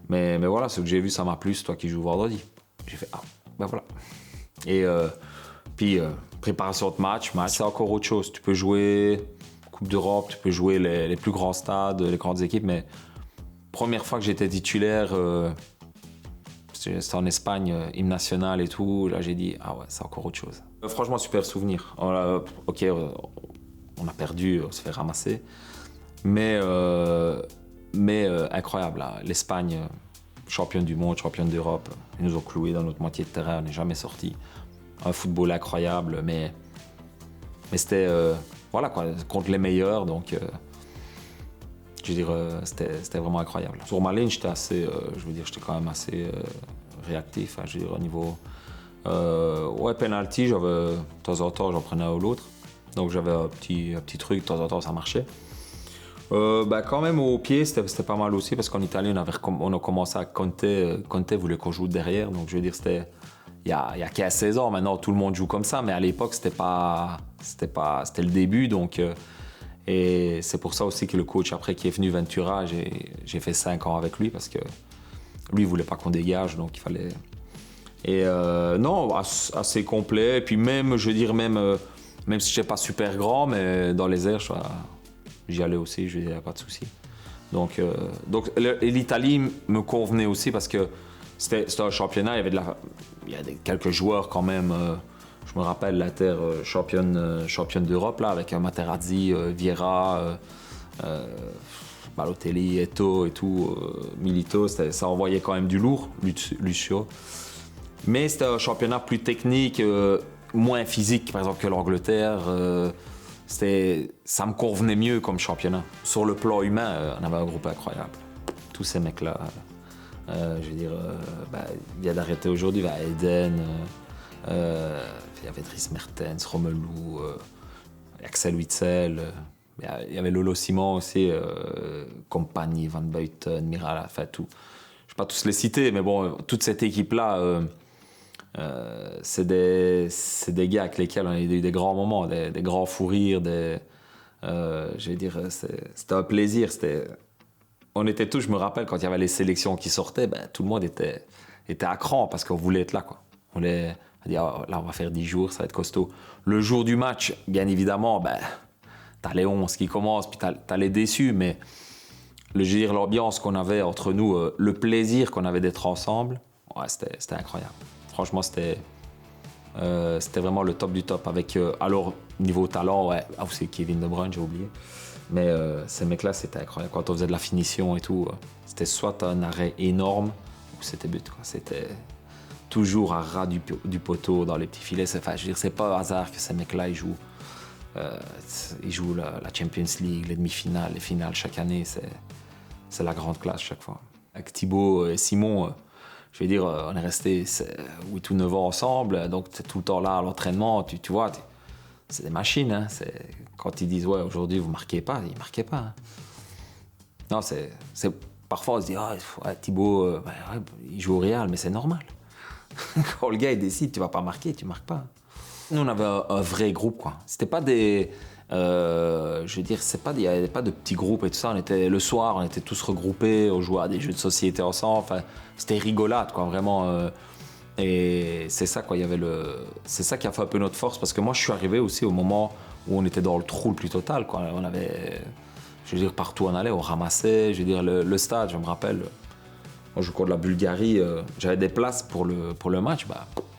voilà, ce que j'ai vu ça m'a plu, c'est toi qui joues vendredi. J'ai fait ah ben voilà. Et puis préparation de match, c'est encore autre chose. Tu peux jouer Coupe d'Europe, tu peux jouer les plus grands stades, les grandes équipes, mais première fois que j'étais titulaire, c'était en Espagne, hymne national et tout, là j'ai dit ah ouais, c'est encore autre chose. Franchement, super souvenir. On a perdu, on s'est fait ramasser, mais incroyable, là. L'Espagne, championne du monde, championne d'Europe, ils nous ont cloués dans notre moitié de terrain, on n'est jamais sorti. Un football incroyable, mais c'était voilà quoi, contre les meilleurs, donc je veux dire, c'était vraiment incroyable. Sur ma ligne, j'étais assez, j'étais quand même assez réactif, hein, je veux dire, au niveau penalty, de temps en temps, j'en prenais un ou l'autre, donc j'avais un petit truc, de temps en temps, ça marchait. Quand même au pied, c'était pas mal aussi, parce qu'en Italie, on a commencé à Conte voulait qu'on joue derrière, donc je veux dire, c'était il y a 15-16 ans, maintenant tout le monde joue comme ça, mais à l'époque, c'était le début, donc et c'est pour ça aussi que le coach après qui est venu, Ventura, j'ai fait 5 ans avec lui, parce que lui il voulait pas qu'on dégage, donc il fallait. Et non, assez complet, et puis même, je veux dire, même si je n'étais pas super grand, mais dans les airs, j'y allais aussi, je n'avais pas de souci. Donc l'Italie me convenait aussi, parce que c'était un championnat, il y a quelques joueurs quand même. Je me rappelle l'Inter championne d'Europe là, avec Materazzi, Vieira, Balotelli, Eto'o et tout, Milito, ça envoyait quand même du lourd, Lucio. Mais c'était un championnat plus technique, moins physique par exemple que l'Angleterre. Ça me convenait mieux comme championnat. Sur le plan humain, on avait un groupe incroyable. Tous ces mecs-là, je veux dire, il vient d'arrêter aujourd'hui, Eden, il y avait Dries Mertens, Romelu, Axel Witsel, il y avait Lolo Simon aussi, Compagnie, Van Buiten, Miral, enfin tout. Je ne vais pas tous les citer, mais bon, toute cette équipe-là, c'est des gars avec lesquels on a eu des grands moments, des grands fous rires, je veux dire, c'était un plaisir. On était tous, je me rappelle, quand il y avait les sélections qui sortaient, tout le monde était à cran parce qu'on voulait être là, quoi. On voulait dire, là, on va faire 10 jours, ça va être costaud. Le jour du match, bien évidemment, t'as les 11 qui commencent, puis t'as les déçus, mais je veux dire, l'ambiance qu'on avait entre nous, le plaisir qu'on avait d'être ensemble, ouais, c'était incroyable. Franchement, c'était vraiment le top du top. Avec, alors, niveau talent, ouais, c'est Kevin De Bruyne, j'ai oublié. Mais ces mecs-là, c'était incroyable. Quand on faisait de la finition et tout, c'était soit un arrêt énorme ou c'était but, quoi. C'était toujours à ras du poteau dans les petits filets. Je veux dire, c'est pas un hasard que ces mecs-là, ils jouent la Champions League, les demi-finales, les finales chaque année. C'est la grande classe chaque fois. Avec Thibaut et Simon, je veux dire, on est restés 8 ou 9 ans ensemble, donc tu es tout le temps là à l'entraînement, tu vois, c'est des machines. Hein. Quand ils disent, ouais, aujourd'hui vous marquez pas, ils marquaient pas. Hein. Non, parfois on se dit, Thibaut, il joue au Real, mais c'est normal. Quand le gars il décide, tu vas pas marquer, tu marques pas. Nous, on avait un vrai groupe, quoi. C'était pas des. Je veux dire, il n'y avait pas de petits groupes et tout ça. Le soir, on était tous regroupés, on jouait à des jeux de société ensemble. Enfin, c'était rigolade, quoi, vraiment. Et c'est ça, quoi. C'est ça qui a fait un peu notre force, parce que moi, je suis arrivé aussi au moment où on était dans le trou le plus total, quoi. On avait, je veux dire, partout où on allait, on ramassait. Je veux dire, le stade, je me rappelle. Moi, je joue contre la Bulgarie, j'avais des places pour le match.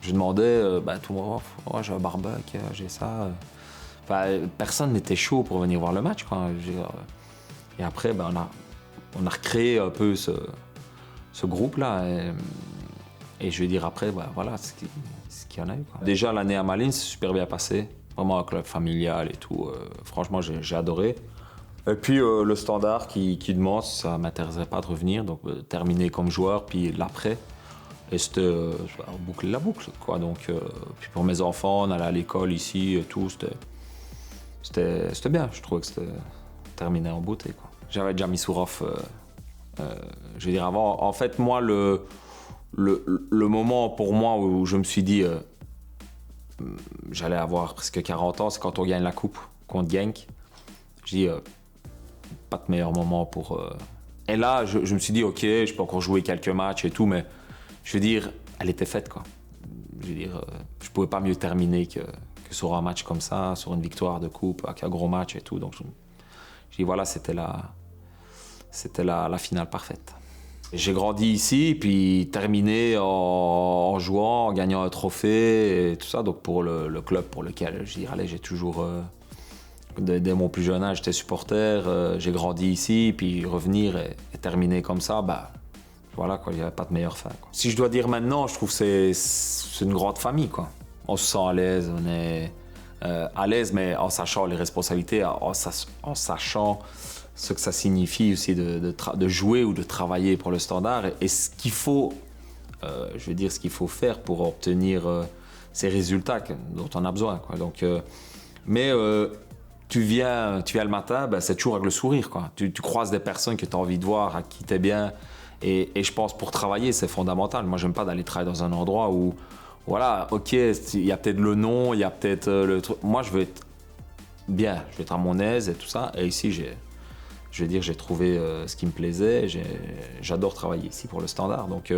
Je demandais, tout le monde, j'ai un barbecue, j'ai ça. Enfin, personne n'était chaud pour venir voir le match, quoi. Et après, on a recréé un peu ce ce groupe-là. Et je veux dire, après, bah, voilà ce qu'il y en a eu, quoi. Déjà, l'année à Malines, c'est super bien passé. Vraiment un club familial et tout. Franchement, j'ai adoré. Et puis, le Standard qui demande si ça ne m'intéresserait pas de revenir. Donc, terminer comme joueur, puis l'après. Et c'était boucler la boucle, quoi. Donc, puis pour mes enfants, on allait à l'école ici et tout. C'était bien. Je trouvais que c'était terminé en beauté, quoi. J'avais déjà mis Sourov, je veux dire, avant. En fait, moi, le moment pour moi où je me suis dit j'allais avoir presque 40 ans, c'est quand on gagne la coupe contre Genk. Je dis pas de meilleur moment pour... Et là, je me suis dit, ok, je peux encore jouer quelques matchs et tout, mais je veux dire, elle était faite, quoi. Je veux dire, je pouvais pas mieux terminer que sur un match comme ça, sur une victoire de coupe, avec un gros match et tout. Donc je dis, voilà, c'était la finale parfaite. J'ai grandi ici, puis terminé en jouant, en gagnant un trophée et tout ça. Donc pour le club pour lequel je dirais, allez, j'ai toujours, dès mon plus jeune âge, j'étais supporter. J'ai grandi ici, puis revenir et terminer comme ça, bah voilà, quoi, il n'y avait pas de meilleure fin, quoi. Si je dois dire maintenant, je trouve que c'est une grande famille, quoi. On se sent à l'aise, on est à l'aise, mais en sachant les responsabilités, en sachant ce que ça signifie aussi de jouer ou de travailler pour le Standard et ce qu'il faut, je veux dire, ce qu'il faut faire pour obtenir ces résultats dont on a besoin, quoi. Donc, mais tu viens le matin, ben, c'est toujours avec le sourire, quoi. Tu croises des personnes que tu as envie de voir, à qui tu es bien. Et je pense pour travailler, c'est fondamental. Moi, j'aime pas d'aller travailler dans un endroit où, voilà, ok, il y a peut-être le nom, il y a peut-être le truc. Moi, je veux être bien, je veux être à mon aise et tout ça. Et ici, je veux dire, j'ai trouvé ce qui me plaisait. J'adore travailler ici pour le Standard. Donc,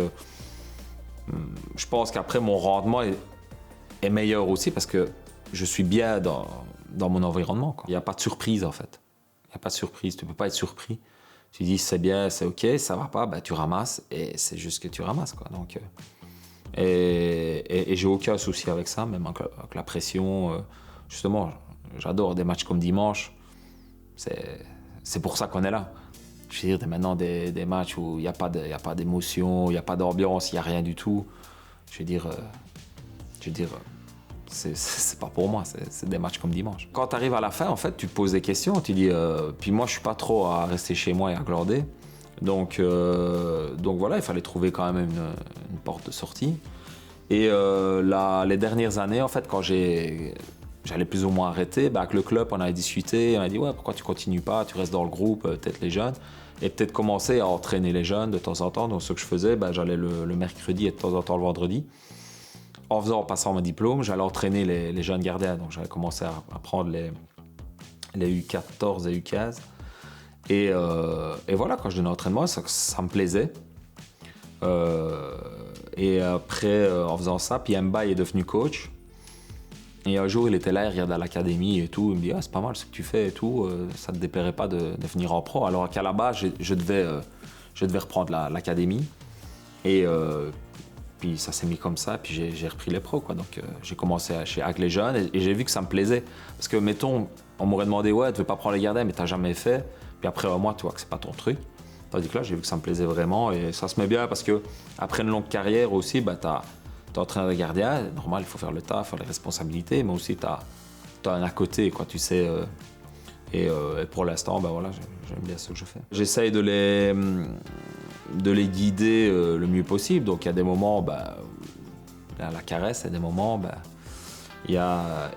je pense qu'après, mon rendement est meilleur aussi parce que je suis bien dans mon environnement, quoi. Il n'y a pas de surprise, en fait. Il n'y a pas de surprise. Tu ne peux pas être surpris. Tu dis, c'est bien, c'est OK, ça va pas, bah, tu ramasses. Et c'est juste que tu ramasses, quoi. Donc, et j'ai aucun souci avec ça, même avec la pression. Justement, j'adore des matchs comme dimanche. C'est pour ça qu'on est là. Je veux dire, maintenant, des matchs où il n'y a pas d'émotion, il n'y a pas d'ambiance, il n'y a rien du tout. Je veux dire, c'est pas pour moi, c'est des matchs comme dimanche. Quand tu arrives à la fin, en fait, tu te poses des questions, tu dis... puis moi, je suis pas trop à rester chez moi et à glander. Donc voilà, il fallait trouver quand même une porte de sortie. Et les dernières années, en fait, quand j'allais plus ou moins arrêter, bah, avec le club, on avait discuté, on a dit, ouais, pourquoi tu continues pas, tu restes dans le groupe, peut-être les jeunes, et peut-être commencer à entraîner les jeunes de temps en temps. Donc ce que je faisais, bah, j'allais le mercredi et de temps en temps le vendredi. En passant mon diplôme, j'allais entraîner les jeunes gardiens. Donc j'avais commencé à prendre les U14 et U15. Et voilà, quand je donnais l'entraînement, ça me plaisait. Et après, en faisant ça, puis Mba est devenu coach. Et un jour, il était là, il regardait à l'académie et tout. Il me dit, ah, c'est pas mal ce que tu fais et tout. Ça ne te déplairait pas de venir en pro. Alors qu'à la base, je devais reprendre l'académie. Et puis ça s'est mis comme ça, puis j'ai repris les pros, quoi. Donc j'ai commencé avec les jeunes et j'ai vu que ça me plaisait. Parce que, mettons, on m'aurait demandé, ouais, tu veux pas prendre les gardiens, mais t'as jamais fait. Puis après un mois, tu vois que c'est pas ton truc. Tandis que là, j'ai vu que ça me plaisait vraiment et ça se met bien parce que après une longue carrière aussi, bah, t'es entraîneur de gardien, normal, il faut faire le taf, faire les responsabilités, mais aussi t'as un à côté, quoi, tu sais. Et pour l'instant, bah, voilà, j'aime bien ce que je fais. J'essaye de les guider le mieux possible. Donc il y a des moments, bah, la caresse, il y a des moments, bah, il y a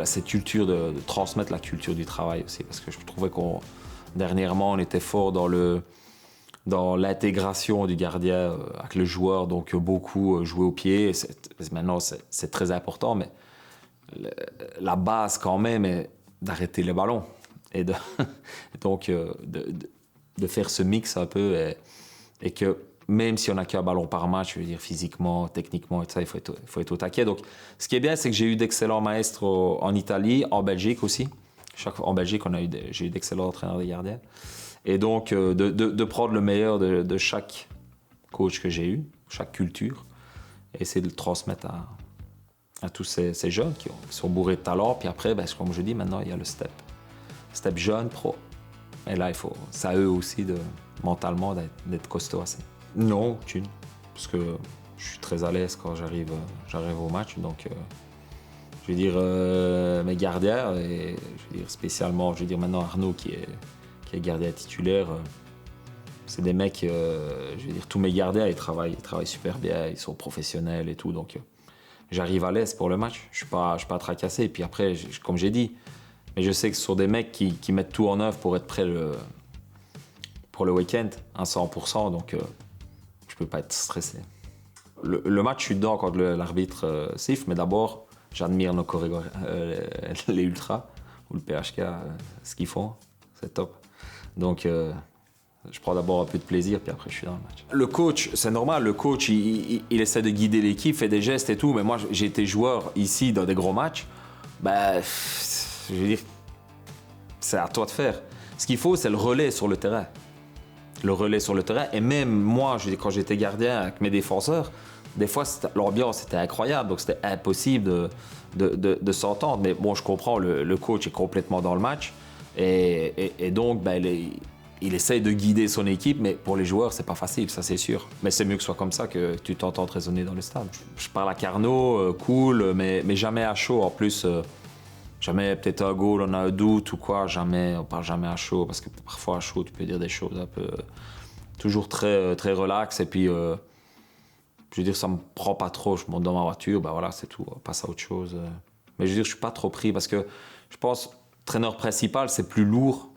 cette culture de transmettre la culture du travail aussi, parce que je trouvais dernièrement on était fort dans l'intégration du gardien avec le joueur, donc beaucoup jouer au pied. Maintenant c'est très important, mais la base quand même est d'arrêter les ballons et donc de faire ce mix un peu et que même si on n'a qu'un ballon par match, je veux dire physiquement, techniquement et tout ça, il faut être au taquet. Donc ce qui est bien, c'est que j'ai eu d'excellents maestros en Italie, en Belgique aussi. En Belgique, j'ai eu d'excellents entraîneurs de gardiens. Et donc de prendre le meilleur de chaque coach que j'ai eu, chaque culture, et essayer de le transmettre à tous ces jeunes qui sont bourrés de talent. Puis après, ben, comme je dis, maintenant il y a le step jeune, pro. Et là, c'est à eux aussi mentalement d'être costaud assez. Non, aucune. Parce que je suis très à l'aise quand j'arrive au match. Donc, je veux dire, mes gardiens, et je veux dire spécialement, je veux dire maintenant Arnaud qui est gardien titulaire, c'est des mecs, je veux dire, tous mes gardiens, ils travaillent super bien, ils sont professionnels et tout. Donc, j'arrive à l'aise pour le match. Je suis pas tracassé. Et puis après, comme j'ai dit, mais je sais que ce sont des mecs qui mettent tout en œuvre pour être prêts pour le week-end, à 100%. Donc, je peux pas être stressé. Le match, je suis dedans quand l'arbitre siffle, mais d'abord, j'admire nos chorégraphes, les Ultras ou le PHK, ce qu'ils font, c'est top. Donc, je prends d'abord un peu de plaisir, puis après, je suis dans le match. Le coach, c'est normal, le coach, il essaie de guider l'équipe, fait des gestes et tout, mais moi, j'ai été joueur ici dans des gros matchs, ben, je veux dire, c'est à toi de faire. Ce qu'il faut, c'est le relais sur le terrain. Le relais sur le terrain, et même moi, quand j'étais gardien avec mes défenseurs, des fois, l'ambiance était incroyable, donc c'était impossible de s'entendre. Mais bon, je comprends, le coach est complètement dans le match, et donc, ben, il essaye de guider son équipe, mais pour les joueurs, c'est pas facile, ça c'est sûr. Mais c'est mieux que ce soit comme ça que tu t'entends raisonner dans le stade. Je parle à Carnot, cool, mais jamais à chaud. En plus, jamais peut-être un goal, on a un doute ou quoi, jamais, on parle jamais à chaud, parce que parfois à chaud, tu peux dire des choses un peu... toujours très, très relax, et puis... je veux dire, ça me prend pas trop, je monte dans ma voiture, ben voilà, c'est tout, on passe à autre chose. Mais je veux dire, je suis pas trop pris, parce que je pense, traîneur principal, c'est plus lourd,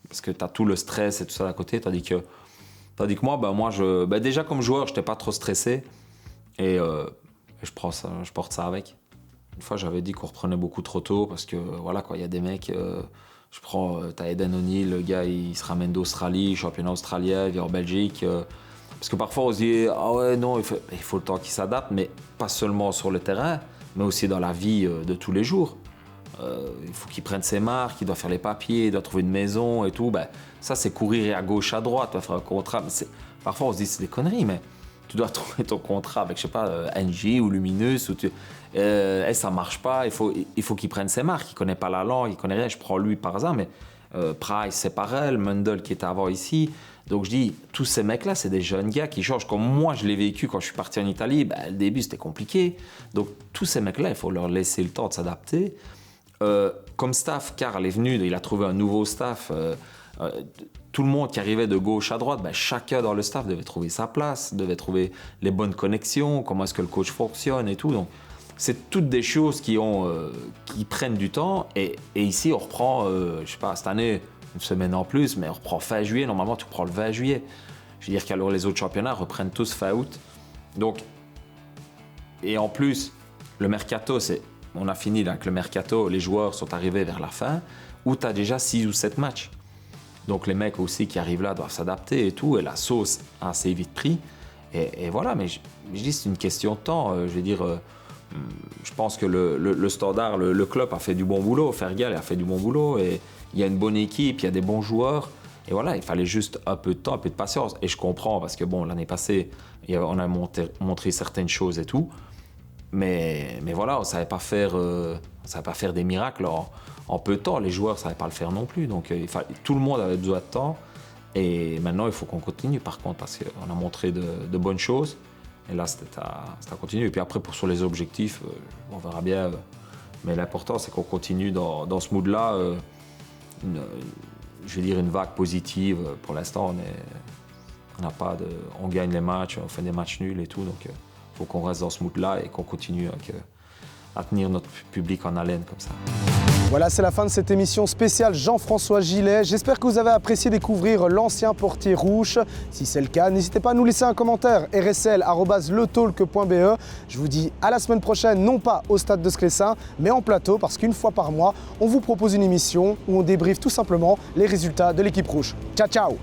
parce que tu as tout le stress et tout ça à côté, tandis que moi, déjà comme joueur, je n'étais pas trop stressé, et je porte ça avec. Une fois, j'avais dit qu'on reprenait beaucoup trop tôt, parce que voilà, quoi, il y a des mecs, t'as Eden O'Neill, le gars, il se ramène d'Australie, championnat australien, il vient en Belgique, parce que parfois on se dit, ah ouais, non, il faut le temps qu'il s'adapte, mais pas seulement sur le terrain, mais aussi dans la vie de tous les jours. Il faut qu'il prenne ses marques, il doit faire les papiers, il doit trouver une maison et tout. Ben, ça, c'est courir à gauche, à droite, tu dois faire un contrat. Parfois, on se dit, c'est des conneries, mais tu dois trouver ton contrat avec, je sais pas, NG ou Luminus. Ça marche pas, il faut qu'il prenne ses marques. Il connaît pas la langue, il connaît rien. Je prends lui par hasard, mais Price, c'est pareil, Mundell qui était avant ici. Donc je dis, tous ces mecs-là, c'est des jeunes gars qui changent. Comme moi, je l'ai vécu quand je suis parti en Italie, ben, le début, c'était compliqué. Donc tous ces mecs-là, il faut leur laisser le temps de s'adapter. Comme staff, Karl est venu, il a trouvé un nouveau staff. Tout le monde qui arrivait de gauche à droite, ben, chacun dans le staff devait trouver sa place, devait trouver les bonnes connexions, comment est-ce que le coach fonctionne et tout. Donc, c'est toutes des choses qui prennent du temps. Et ici, on reprend, je sais pas, cette année, une semaine en plus, mais on reprend fin juillet. Normalement, tu reprends le 20 juillet. Je veux dire qu'alors les autres championnats reprennent tous fin août. Donc, et en plus, le mercato, on a fini avec le mercato, les joueurs sont arrivés vers la fin, où tu as déjà 6 ou 7 matchs. Donc les mecs aussi qui arrivent là doivent s'adapter et tout, et la sauce a assez vite pris. Et voilà, mais je dis c'est une question de temps. Je veux dire, je pense que le Standard, le club a fait du bon boulot, Fergal a fait du bon boulot, et il y a une bonne équipe, il y a des bons joueurs. Et voilà, il fallait juste un peu de temps, un peu de patience. Et je comprends, parce que bon, l'année passée, on a montré certaines choses et tout. Mais voilà, on ne savait pas faire des miracles en peu de temps. Les joueurs ne savaient pas le faire non plus. Donc tout le monde avait besoin de temps. Et maintenant, il faut qu'on continue par contre, parce qu'on a montré de bonnes choses. Et là, c'était à continuer. Et puis après, sur les objectifs, on verra bien. Mais l'important, c'est qu'on continue dans ce mood-là. Je vais dire une vague positive. Pour l'instant, on gagne les matchs, on fait des matchs nuls et tout. Donc, faut qu'on reste dans ce mood-là et qu'on continue à tenir notre public en haleine comme ça. Voilà, c'est la fin de cette émission spéciale Jean-François Gillet. J'espère que vous avez apprécié découvrir l'ancien portier rouge. Si c'est le cas, n'hésitez pas à nous laisser un commentaire rsl@letalk.be. Je vous dis à la semaine prochaine, non pas au stade de Sclessin, mais en plateau, parce qu'une fois par mois, on vous propose une émission où on débriefe tout simplement les résultats de l'équipe rouge. Ciao, ciao!